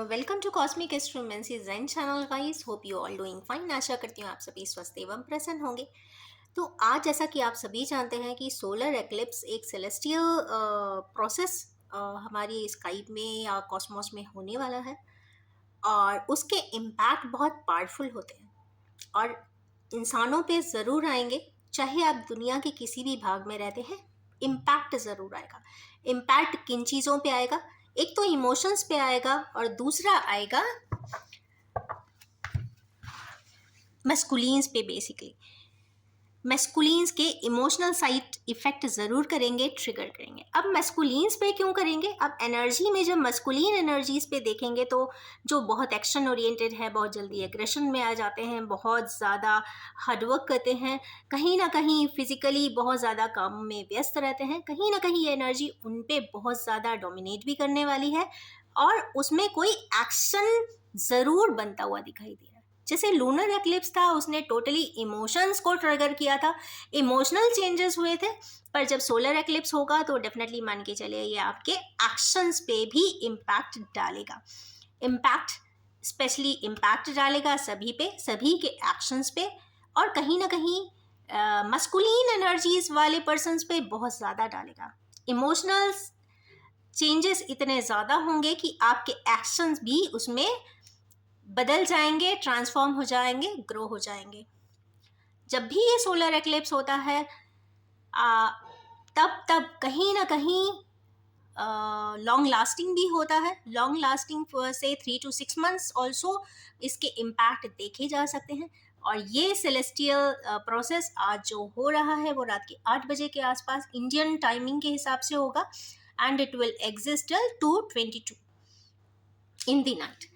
Welcome to cosmic astromancy zen channel guys. Hope you all doing fine. आशा करती हूँ आप सभी स्वस्थ एवं प्रसन्न होंगे। तो आज जैसा कि आप सभी जानते हैं कि सोलर एक्लिप्स एक सेलेस्टियल प्रोसेस हमारी स्काई में या कॉस्मोस में होने वाला है और उसके इम्पैक्ट बहुत पावरफुल होते हैं और इंसानों पे ज़रूर आएंगे। चाहे आप दुनिया के किसी भी भाग में रहते हैं, इम्पैक्ट ज़रूर आएगा। इम्पैक्ट किन चीज़ों पे आएगा? एक तो इमोशंस पे आएगा और दूसरा आएगा मस्कुलिन्स पे। बेसिकली मस्कुलिन्स के इमोशनल साइड इफेक्ट ज़रूर करेंगे, ट्रिगर करेंगे। अब मस्कुलिन्स पे क्यों करेंगे? अब एनर्जी में जब मस्कुलिन एनर्जीज पे देखेंगे तो जो बहुत एक्शन ओरिएंटेड है, बहुत जल्दी एग्रेशन में आ जाते हैं, बहुत ज़्यादा हार्डवर्क करते हैं, कहीं ना कहीं फिजिकली बहुत ज़्यादा काम में व्यस्त रहते हैं, कहीं ना कहीं ये एनर्जी उन पे बहुत ज़्यादा डोमिनेट भी करने वाली है और उसमें कोई एक्शन ज़रूर बनता हुआ दिखाई दे रहा है। जैसे लूनर एक्लिप्स था, उसने टोटली इमोशंस को ट्रिगर किया था, इमोशनल चेंजेस हुए थे। पर जब सोलर एक्लिप्स होगा तो डेफिनेटली मान के चलिए ये आपके एक्शंस पे भी इम्पैक्ट डालेगा। इम्पैक्ट स्पेशली इम्पैक्ट डालेगा सभी पे, सभी के एक्शंस पे, और कहीं ना कहीं मस्कुलिन एनर्जीज वाले पर्सन्स पे बहुत ज़्यादा डालेगा। इमोशनल चेंजेस इतने ज़्यादा होंगे कि आपके एक्शंस भी उसमें बदल जाएंगे, ट्रांसफॉर्म हो जाएंगे, ग्रो हो जाएंगे। जब भी ये सोलर एक्लिप्स होता है तब कहीं ना कहीं लॉन्ग लास्टिंग भी होता है। लॉन्ग लास्टिंग से 3 to 6 months ऑल्सो इसके इम्पैक्ट देखे जा सकते हैं। और ये सेलेस्टियल प्रोसेस आज जो हो रहा है वो रात के 8 बजे के आसपास इंडियन टाइमिंग के हिसाब से होगा and it will exist till 2:22 in the night.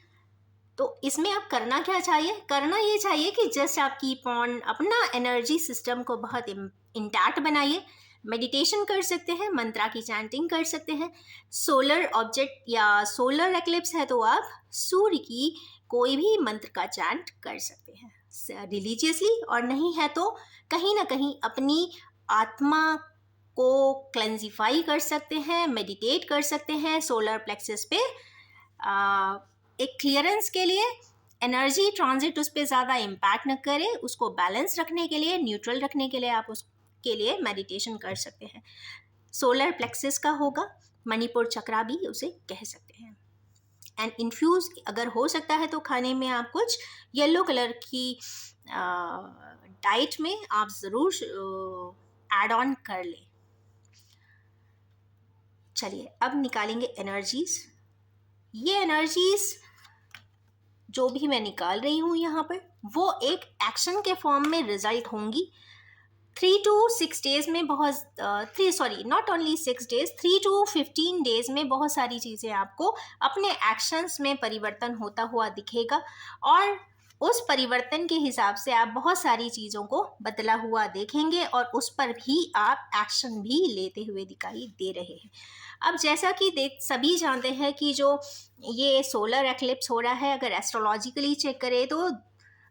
तो इसमें अब करना क्या चाहिए? करना ये चाहिए कि जस्ट आप कीप ऑन अपना एनर्जी सिस्टम को बहुत इंटैक्ट बनाइए। मेडिटेशन कर सकते हैं, मंत्रा की चैंटिंग कर सकते हैं। सोलर ऑब्जेक्ट या सोलर एक्लिप्स है तो आप सूर्य की कोई भी मंत्र का चैंट कर सकते हैं रिलीजियसली, और नहीं है तो कहीं ना कहीं अपनी आत्मा को क्लेंजिफाई कर सकते हैं, मेडिटेट कर सकते हैं सोलर प्लेक्सस पे। एक क्लियरेंस के लिए, एनर्जी ट्रांजिट उस पर ज़्यादा इम्पैक्ट न करे, उसको बैलेंस रखने के लिए, न्यूट्रल रखने के लिए आप उसके लिए मेडिटेशन कर सकते हैं। सोलर प्लेक्सस का होगा, मणिपुर चक्रा भी उसे कह सकते हैं। एंड इन्फ्यूज़ अगर हो सकता है तो खाने में आप कुछ येलो कलर की डाइट में आप ज़रूर ऐड ऑन कर लें। चलिए अब निकालेंगे एनर्जीज। ये एनर्जीज जो भी मैं निकाल रही हूँ यहाँ पर वो एक एक्शन के फॉर्म में रिजल्ट होंगी। 3 to 6 days में बहुत not only 6 days, 3 to 15 days में बहुत सारी चीज़ें आपको अपने एक्शंस में परिवर्तन होता हुआ दिखेगा और उस परिवर्तन के हिसाब से आप बहुत सारी चीज़ों को बदला हुआ देखेंगे और उस पर भी आप एक्शन भी लेते हुए दिखाई दे रहे हैं। अब जैसा कि सभी जानते हैं कि जो ये सोलर एक्लिप्स हो रहा है, अगर एस्ट्रोलॉजिकली चेक करें तो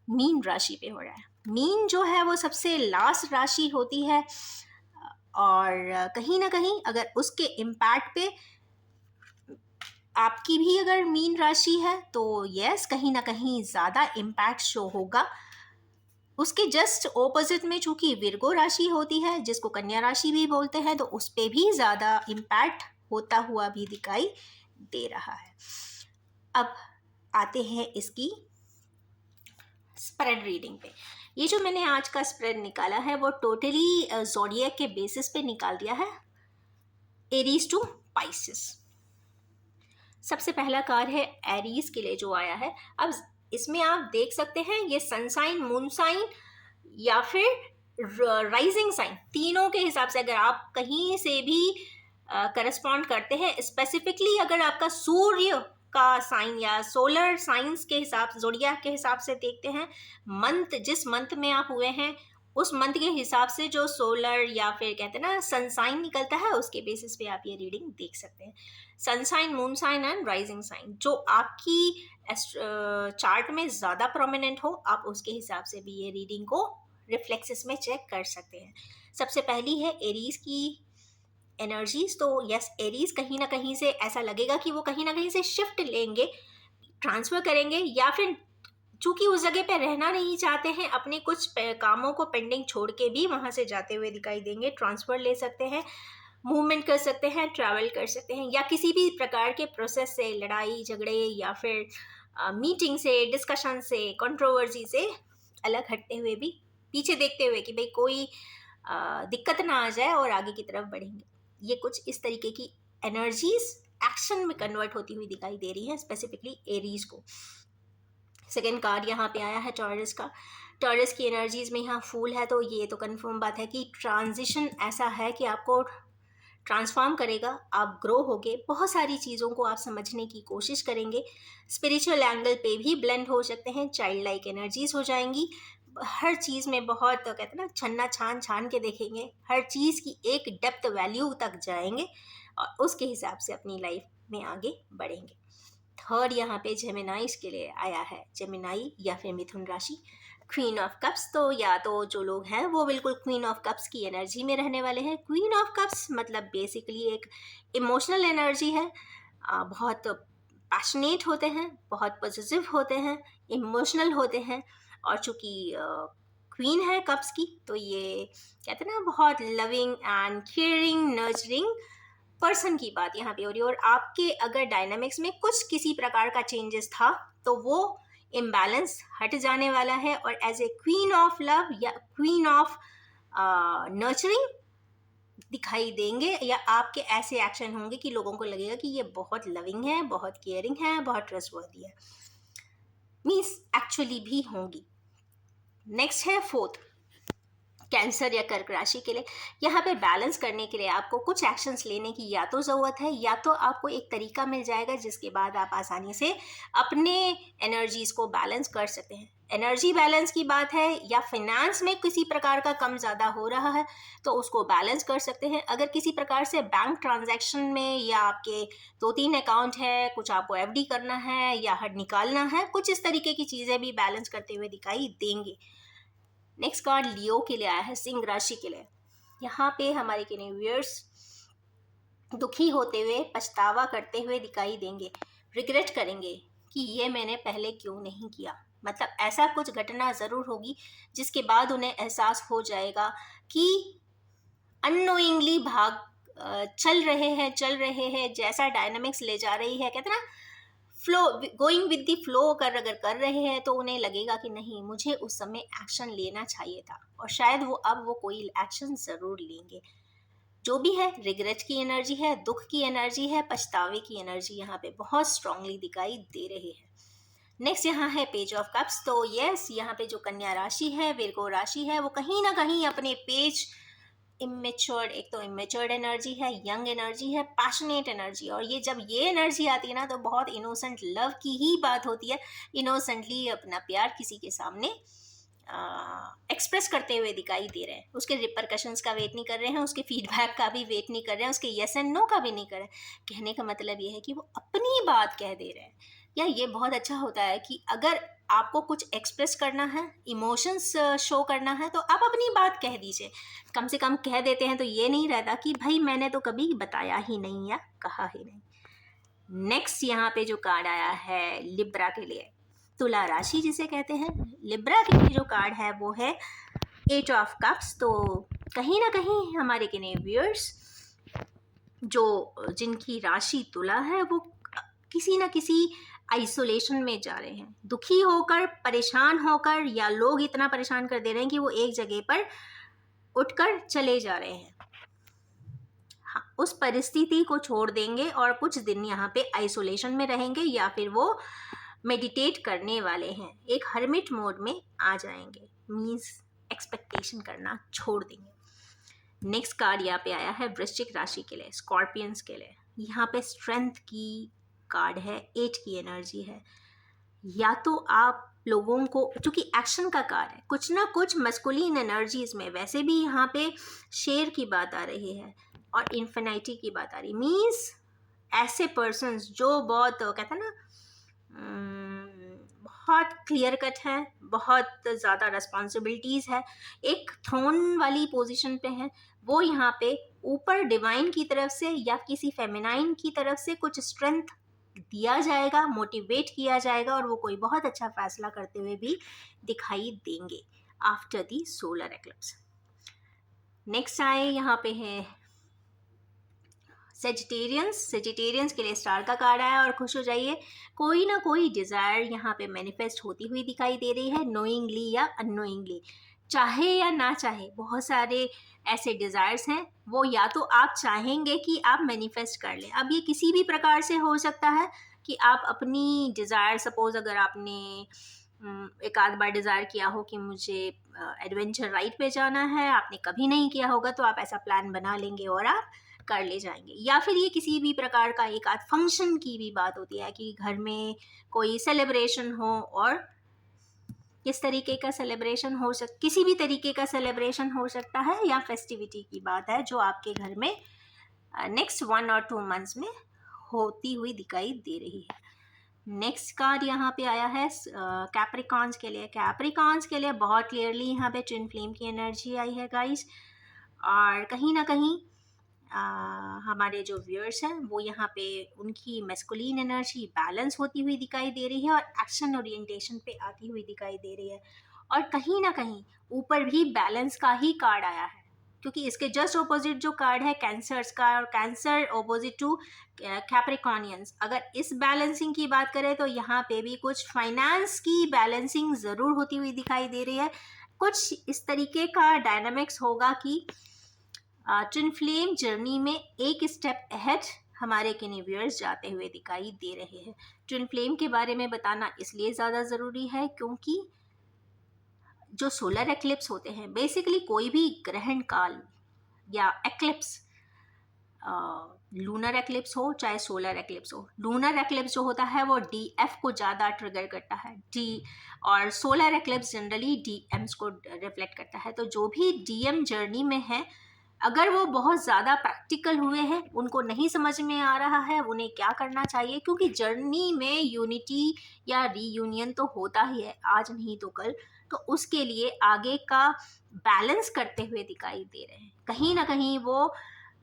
मीन राशि पे हो रहा है। मीन जो है वो सबसे लास्ट राशि होती है और कहीं ना कहीं अगर उसके इम्पैक्ट पे आपकी भी अगर मीन राशि है तो यस, कहीं ना कहीं ज़्यादा इम्पैक्ट शो होगा। उसके जस्ट ऑपोजिट में चूंकि विर्गो राशि होती है, जिसको कन्या राशि भी बोलते हैं, तो उस पर भी ज़्यादा इम्पैक्ट होता हुआ भी दिखाई दे रहा है। अब आते हैं इसकी स्प्रेड रीडिंग पे। ये जो मैंने आज का स्प्रेड निकाला है वो टोटली ज़ोडिएक के बेसिस पे निकाल दिया है, एरीज टू पाइसेस। सबसे पहला कार्ड है एरीज के लिए जो आया है। अब इसमें आप देख सकते हैं ये सन साइन, मून साइन या फिर राइजिंग साइन, तीनों के हिसाब से अगर आप कहीं से भी करस्पॉन्ड करते हैं, स्पेसिफिकली अगर आपका सूर्य का साइन या सोलर साइंस के हिसाब से, ज़ोडिएक के हिसाब से देखते हैं, मंथ जिस मंथ में आप हुए हैं उस मंथ के हिसाब से जो सोलर या फिर कहते हैं ना सन साइन निकलता है, उसके बेसिस पे आप ये रीडिंग देख सकते हैं। Sun sign, moon sign and rising sign जो आपकी चार्ट में ज़्यादा प्रोमिनेंट हो, आप उसके हिसाब से भी ये रीडिंग को रिफ्लेक्सेस में चेक कर सकते हैं। सबसे पहली है एरीज की एनर्जीज। तो यस, एरीज कहीं ना कहीं से ऐसा लगेगा कि वो कहीं ना कहीं से शिफ्ट लेंगे ट्रांसफ़र करेंगे, या फिर चूँकि उस जगह पे रहना नहीं चाहते हैं, अपने कुछ कामों को पेंडिंग छोड़ के भी वहाँ से जाते हुए दिखाई देंगे। ट्रांसफ़र ले सकते हैं, मूवमेंट कर सकते हैं, ट्रैवल कर सकते हैं, या किसी भी प्रकार के प्रोसेस से, लड़ाई झगड़े या फिर मीटिंग से, डिस्कशन से, कंट्रोवर्सी से अलग हटते हुए भी, पीछे देखते हुए कि भाई कोई दिक्कत ना आ जाए और आगे की तरफ बढ़ेंगे। ये कुछ इस तरीके की एनर्जीज एक्शन में कन्वर्ट होती हुई दिखाई दे रही है, स्पेसिफिकली एरीज को। सेकेंड कार्ड यहाँ पे आया है टॉरस का। टॉरस की एनर्जीज में यहाँ फूल है, तो ये तो कंफर्म बात है कि ट्रांजिशन ऐसा है कि आपको ट्रांसफॉर्म करेगा, आप ग्रो होगे, बहुत सारी चीज़ों को आप समझने की कोशिश करेंगे, स्पिरिचुअल एंगल पे भी ब्लेंड हो सकते हैं, चाइल्ड लाइक एनर्जीज हो जाएंगी, हर चीज़ में बहुत कहते हैं ना छन्ना छान छान के देखेंगे, हर चीज़ की एक डेप्थ वैल्यू तक जाएंगे और उसके हिसाब से अपनी लाइफ में आगे बढ़ेंगे। थर्ड यहाँ पे जेमिनाइज के लिए आया है, जेमिनाई या फिर मिथुन राशि, क्वीन ऑफ कप्स। तो या तो जो लोग हैं वो बिल्कुल क्वीन ऑफ कप्स की एनर्जी में रहने वाले हैं। क्वीन ऑफ कप्स मतलब बेसिकली एक इमोशनल एनर्जी है, बहुत पैशनेट होते हैं, बहुत पॉजिटिव होते हैं, इमोशनल होते हैं, और चूँकि क्वीन है कप्स की, तो ये कहते हैं ना बहुत loving and caring nurturing person की बात यहाँ पे हो रही है। और आपके अगर डायनामिक्स में कुछ किसी प्रकार का चेंजेस था तो वो इम्बैलेंस हट जाने वाला है, और as a queen of love या क्वीन ऑफ नर्चरिंग दिखाई देंगे, या आपके ऐसे एक्शन होंगे कि लोगों को लगेगा कि ये बहुत लविंग है, बहुत केयरिंग है, बहुत ट्रस्टवर्दी है, मीन्स एक्चुअली भी होंगी। नेक्स्ट है फोर्थ, कैंसर या कर्क राशि के लिए। यहाँ पे बैलेंस करने के लिए आपको कुछ एक्शंस लेने की या तो ज़रूरत है, या तो आपको एक तरीका मिल जाएगा जिसके बाद आप आसानी से अपने एनर्जीज को बैलेंस कर सकते हैं। एनर्जी बैलेंस की बात है, या फिनेंस में किसी प्रकार का कम ज़्यादा हो रहा है तो उसको बैलेंस कर सकते हैं। अगर किसी प्रकार से बैंक ट्रांजैक्शन में, या आपके 2-3 अकाउंट है, कुछ आपको एफडी करना है या हद निकालना है, कुछ इस तरीके की चीज़ें भी बैलेंस करते हुए दिखाई देंगे। नेक्स्ट कार्ड लियो के लिए आया है, सिंह राशि के लिए। यहाँ पे हमारे के व्यूअर्स दुखी होते हुए, पछतावा करते हुए दिखाई देंगे, रिग्रेट करेंगे कि ये मैंने पहले क्यों नहीं किया। मतलब ऐसा कुछ घटना ज़रूर होगी जिसके बाद उन्हें एहसास हो जाएगा कि अननोइंगली चल रहे हैं, जैसा डायनामिक्स ले जा रही है, कहते ना flow, going with the flow अगर कर रहे हैं तो उन्हें लगेगा कि नहीं, मुझे उस समय एक्शन लेना चाहिए था, और शायद वो कोई एक्शन ज़रूर लेंगे। जो भी है, रिग्रेट की एनर्जी है, दुख की एनर्जी है, पछतावे की एनर्जी यहाँ पे बहुत स्ट्रांगली दिखाई दे रही है। नेक्स्ट यहाँ है पेज ऑफ कप्स। तो यस, यहाँ पे जो कन्या राशि है, विर्गो राशि है, वो कहीं ना कहीं अपने पेज इमेच्योर्ड, एक तो इमेच्योर्ड एनर्जी है, यंग एनर्जी है, पैशनेट एनर्जी, और ये जब ये एनर्जी आती है ना तो बहुत इनोसेंट लव की ही बात होती है। इनोसेंटली अपना प्यार किसी के सामने एक्सप्रेस करते हुए दिखाई दे रहे हैं, उसके रिपरकशंस का वेट नहीं कर रहे हैं, उसके फीडबैक का भी वेट नहीं कर रहे हैं, उसके यस एंड नो का भी नहीं कर रहे हैं। कहने का मतलब ये है कि वो अपनी बात कह दे रहे हैं। या ये बहुत अच्छा होता है कि अगर आपको कुछ एक्सप्रेस करना है, इमोशंस शो करना है, तो आप अपनी बात कह दीजिए। कम से कम कह देते हैं तो ये नहीं रहता कि भाई मैंने तो कभी बताया ही नहीं या कहा ही नहीं। नेक्स्ट यहाँ पे जो कार्ड आया है लिब्रा के लिए, तुला राशि जिसे कहते हैं, लिब्रा के लिए जो कार्ड है वो है 8 ऑफ कप्स। तो कहीं ना कहीं हमारे व्यूअर्स जिनकी राशि तुला है वो किसी ना किसी आइसोलेशन में जा रहे हैं, दुखी होकर, परेशान होकर, या लोग इतना परेशान कर दे रहे हैं कि वो एक जगह पर उठकर चले जा रहे हैं। हाँ, उस परिस्थिति को छोड़ देंगे और कुछ दिन यहाँ पे आइसोलेशन में रहेंगे, या फिर वो मेडिटेट करने वाले हैं, एक हर्मिट मोड में आ जाएंगे, मीन्स एक्सपेक्टेशन करना छोड़ देंगे। नेक्स्ट कार्ड यहाँ पे आया है वृश्चिक राशि के लिए, स्कॉर्पियंस के लिए। यहाँ पे स्ट्रेंथ की कार्ड है, 8 की एनर्जी है। या तो आप लोगों को, चूंकि एक्शन का कार्ड है, कुछ ना कुछ मस्कुलिन एनर्जीज में, वैसे भी यहाँ पे शेर की बात आ रही है और इन्फिनिटी की बात आ रही, मीन्स ऐसे पर्सन्स जो बहुत कहते हैं ना बहुत क्लियर कट है, बहुत ज़्यादा रिस्पॉन्सिबिलिटीज़ है, एक थ्रोन वाली पोजीशन पे है, वो यहाँ पे ऊपर डिवाइन की तरफ से या किसी फेमिनाइन की तरफ से कुछ स्ट्रेंथ दिया जाएगा, मोटिवेट किया जाएगा और वो कोई बहुत अच्छा फैसला करते हुए भी दिखाई देंगे after the solar eclipse. Next आए यहाँ पे है सेजिटेरियंस के लिए स्टार का कार्ड आया और खुश हो जाइए, कोई ना कोई डिज़ायर यहाँ पे मैनिफेस्ट होती हुई दिखाई दे रही है, नोइंगली या अननोइंगली, चाहे या ना चाहे। बहुत सारे ऐसे डिज़ायर्स हैं, वो या तो आप चाहेंगे कि आप मैनिफेस्ट कर लें। अब ये किसी भी प्रकार से हो सकता है कि आप अपनी डिज़ायर, सपोज अगर आपने एक आध बार डिज़ायर किया हो कि मुझे एडवेंचर राइड पे जाना है, आपने कभी नहीं किया होगा, तो आप ऐसा प्लान बना लेंगे और आप कर ले जाएंगे। या फिर ये किसी भी प्रकार का एक आध फंक्शन की भी बात होती है कि घर में कोई सेलिब्रेशन हो, और किस तरीके का सेलिब्रेशन हो किसी भी तरीके का सेलिब्रेशन हो सकता है, या फेस्टिविटी की बात है जो आपके घर में नेक्स्ट 1 और 2 मंथ्स में होती हुई दिखाई दे रही है। नेक्स्ट कार्ड यहाँ पे आया है कैप्रिकॉन्स के लिए। कैप्रिकॉन्स के लिए बहुत क्लियरली यहाँ पे ट्विन फ्लेम की एनर्जी आई है गाइस, और कहीं ना कहीं हमारे जो व्यूअर्स हैं वो यहाँ पे उनकी मैस्कुलिन एनर्जी बैलेंस होती हुई दिखाई दे रही है और एक्शन ओरिएंटेशन पे आती हुई दिखाई दे रही है। और कहीं ना कहीं ऊपर भी बैलेंस का ही कार्ड आया है, क्योंकि इसके जस्ट ऑपोजिट जो कार्ड है कैंसर्स का, और कैंसर ऑपोजिट टू कैप्रिकॉनियंस। अगर इस बैलेंसिंग की बात करें तो यहाँ पे भी कुछ फाइनेंस की बैलेंसिंग ज़रूर होती हुई दिखाई दे रही है। कुछ इस तरीके का डायनामिक्स होगा कि ट्विन फ्लेम जर्नी में एक स्टेप अहेड हमारे किन्हीं व्यूअर्स जाते हुए दिखाई दे रहे हैं। ट्विन फ्लेम के बारे में बताना इसलिए ज़्यादा ज़रूरी है क्योंकि जो सोलर एक्लिप्स होते हैं, बेसिकली कोई भी ग्रहण काल या एक्लिप्स, लूनर एक्लिप्स हो चाहे सोलर एक्लिप्स हो, लूनर एक्लिप्स जो होता है वो DF को ज़्यादा ट्रिगर करता है, और सोलर एक्लिप्स जनरली DMs को रिफ्लेक्ट करता है। तो जो भी DM जर्नी में है, अगर वो बहुत ज़्यादा प्रैक्टिकल हुए हैं, उनको नहीं समझ में आ रहा है उन्हें क्या करना चाहिए, क्योंकि जर्नी में यूनिटी या रीयूनियन तो होता ही है आज नहीं तो कल, तो उसके लिए आगे का बैलेंस करते हुए दिखाई दे रहे हैं। कहीं ना कहीं वो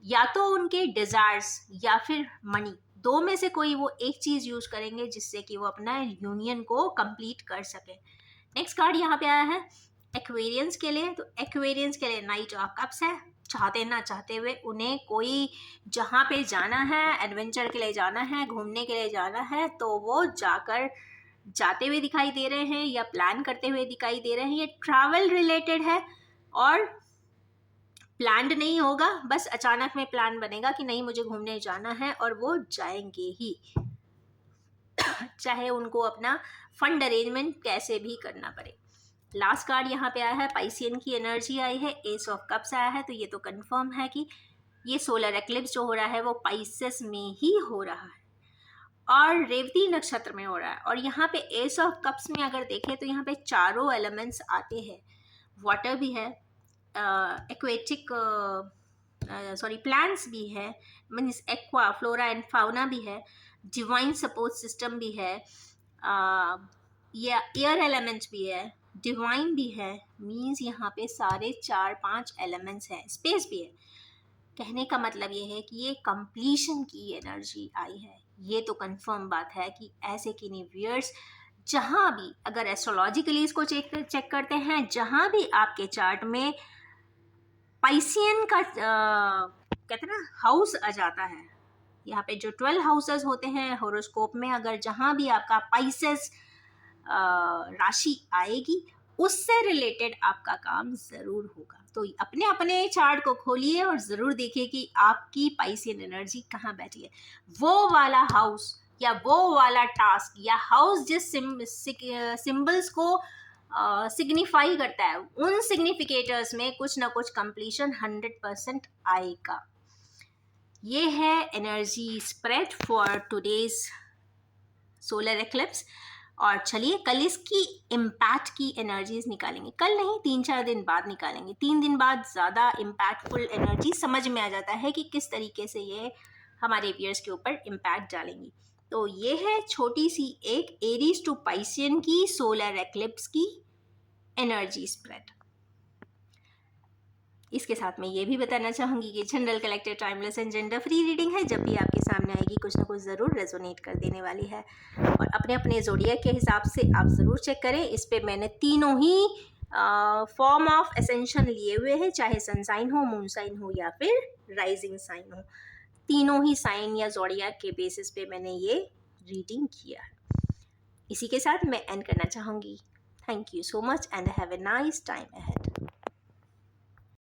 या तो उनके डिज़ायर्स या फिर मनी, दो में से कोई वो एक चीज़ यूज करेंगे जिससे कि वो अपना यूनियन को कंप्लीट कर सके। नेक्स्ट कार्ड यहाँ पे आया है एक्वेरियंस के लिए। तो एक्वेरियंस के लिए नाइट ऑफ कप्स है। चाहते ना चाहते हुए उन्हें कोई जहाँ पे जाना है, एडवेंचर के लिए जाना है, घूमने के लिए जाना है, तो वो जाते हुए दिखाई दे रहे हैं या प्लान करते हुए दिखाई दे रहे हैं। ये ट्रैवल रिलेटेड है और प्लान्ड नहीं होगा, बस अचानक में प्लान बनेगा कि नहीं मुझे घूमने जाना है और वो जाएंगे ही, चाहे उनको अपना फंड अरेंजमेंट कैसे भी करना पड़े। लास्ट कार्ड यहाँ पे आया है पाइसियन की एनर्जी आई है, एस ऑफ कप्स आया है। तो ये तो कंफर्म है कि ये सोलर एक्लिप्स जो हो रहा है वो पाइसेस में ही हो रहा है और रेवती नक्षत्र में हो रहा है। और यहाँ पे एस ऑफ कप्स में अगर देखें तो यहाँ पे चारों एलिमेंट्स आते हैं, वाटर भी है, एक्वेटिक प्लांट्स भी है, means aqua flora and fauna भी है, डिवाइन सपोर्ट सिस्टम भी है, या एयर एलिमेंट भी है, डिवाइन भी है, मीन्स यहाँ पे सारे 4-5 एलिमेंट्स हैं, स्पेस भी है। कहने का मतलब ये है कि ये कंप्लीशन की एनर्जी आई है। ये तो कंफर्म बात है कि ऐसे किन्हीं व्यूअर्स जहाँ भी, अगर एस्ट्रोलॉजिकली इसको चेक करते हैं, जहाँ भी आपके चार्ट में पाइसियन का कहते हैं ना हाउस आ जाता है, यहाँ पे जो 12 हाउसेस होते हैं होरोस्कोप में, अगर जहाँ भी आपका पाइसेस राशि आएगी उससे रिलेटेड आपका काम ज़रूर होगा। तो अपने अपने चार्ट को खोलिए और ज़रूर देखिए कि आपकी पाइसियन एनर्जी कहाँ बैठी है। वो वाला हाउस या वो वाला टास्क या हाउस जिस सिंबल्स को सिग्निफाई करता है, उन सिग्निफिकेटर्स में कुछ ना कुछ कंप्लीशन 100% आएगा। ये है energy spread for today's solar eclipse. और चलिए कल इसकी इम्पैक्ट की एनर्जीज निकालेंगे, कल नहीं 3-4 दिन बाद निकालेंगे। 3 दिन बाद ज़्यादा इम्पैक्टफुल एनर्जी समझ में आ जाता है कि किस तरीके से ये हमारे व्यूअर्स के ऊपर इम्पैक्ट डालेंगी। तो ये है छोटी सी एक एरीज टू पाइसियन की सोलर एक्लिप्स की एनर्जी स्प्रेड। इसके साथ मैं ये भी बताना चाहूँगी कि general collector timeless and gender free reading है, जब भी आपके सामने आएगी कुछ ना कुछ ज़रूर रेजोनेट कर देने वाली है। और अपने अपने ज़ोडिएक के हिसाब से आप ज़रूर चेक करें। इस पे मैंने तीनों ही फॉर्म ऑफ एसेंशन लिए हुए हैं, चाहे सन साइन हो, मून साइन हो या फिर राइजिंग साइन हो। तीनों ही साइन या ज़ोडिएक के बेसिस पे मैंने ये रीडिंग किया है। इसी के साथ मैं एंड करना चाहूँगी। Thank you so much and have a nice time ahead.